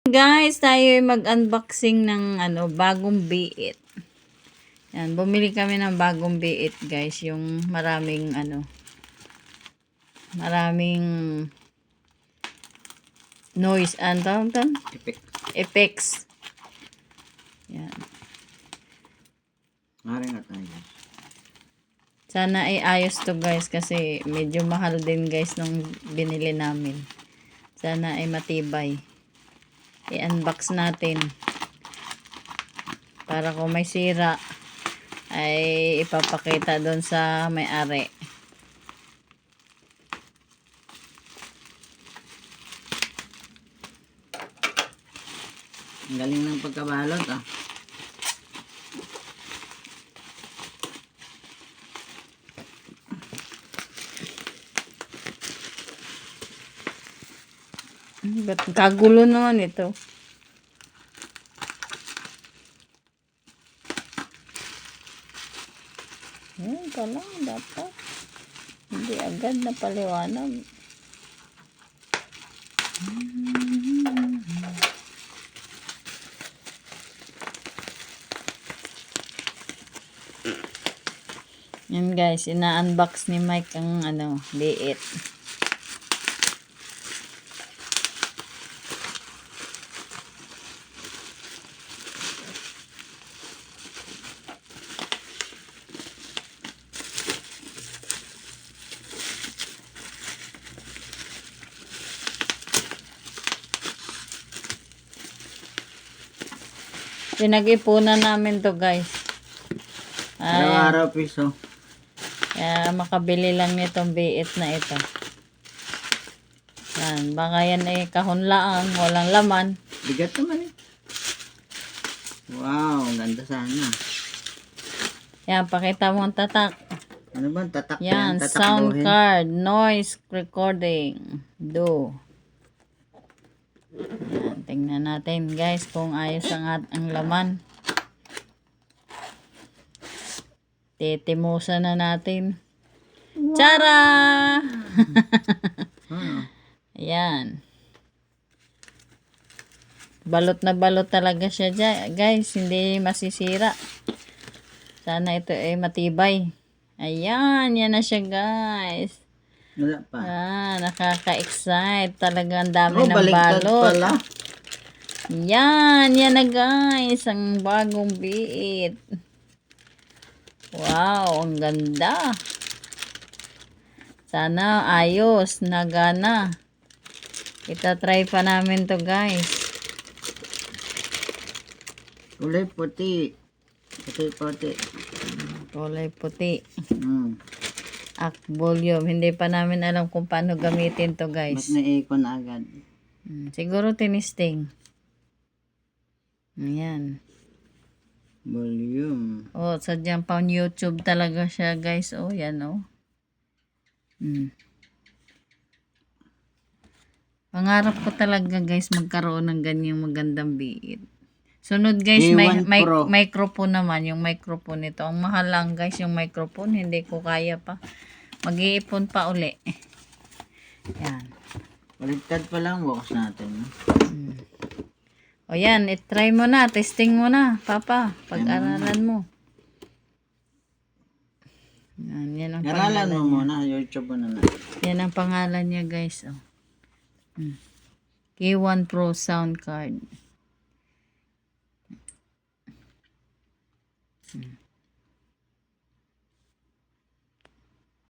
Guys, tayo mag-unboxing ng bagong biit. Yan, bumili kami ng bagong biit, guys, yung maraming noise effects. Yan. Sana ay ayos to, guys, kasi medyo mahal din, guys, nung binili namin. Sana ay matibay. I-unbox natin para kung may sira ay ipapakita doon sa may-ari. Ang galing ng pagkabalot, ah. Ba't kagulo naman ito? Yan pala, dapat. Hindi agad na paliwanag. Yan, guys, ina-unbox ni Mike ang biit. Pinag-ipunan namin to, guys. Araw-araw piso. Kaya makabili lang nitong biit na ito. Yan, baka yan ay kahon lang, walang laman. Bigat naman eh. Wow, ganda sana. Yan, pakita mo ang tatak. Ano ba? Tatak yan, tatak sound buhin. card, noise recording, do. Yan, tingnan natin, guys, kung ayos ang laman. Titimusan na natin. Wow. Tara! Ayan. Balot na balot talaga siya dyan, guys. Hindi masisira. Sana ito ay matibay. Ayan, yan na siya, guys. Wala pa. Nakaka-excite. Talagang dami ng baliktad balot. Pala. Yan na, guys. Ang bagong biit. Wow, ang ganda. Sana ayos, nagana. Ita-try pa namin to, guys. Kulay puti. Puti. Kulay puti. Volume. Hindi pa namin alam kung paano gamitin to, guys. Ba't na-icon agad? Siguro tinisting. Ayan. Volume. Oh, sadyang pang YouTube talaga siya, guys. Oh, yan, oh. Pangarap ko talaga, guys, magkaroon ng ganyang magandang biit. Sunod, guys, microphone naman. Yung microphone nito. Ang mahal lang, guys, yung microphone. Hindi ko kaya pa. Mag-iipon pa uli. Yan. Baliktad pa lang, bukas natin. O yan, itry mo na. Testing mo na, Papa. Pag-aralan mo. Yan ang Aralan pangalan mo niya. muna. YouTube mo na. Yan ang pangalan niya, guys. Oh. K1 Pro sound card.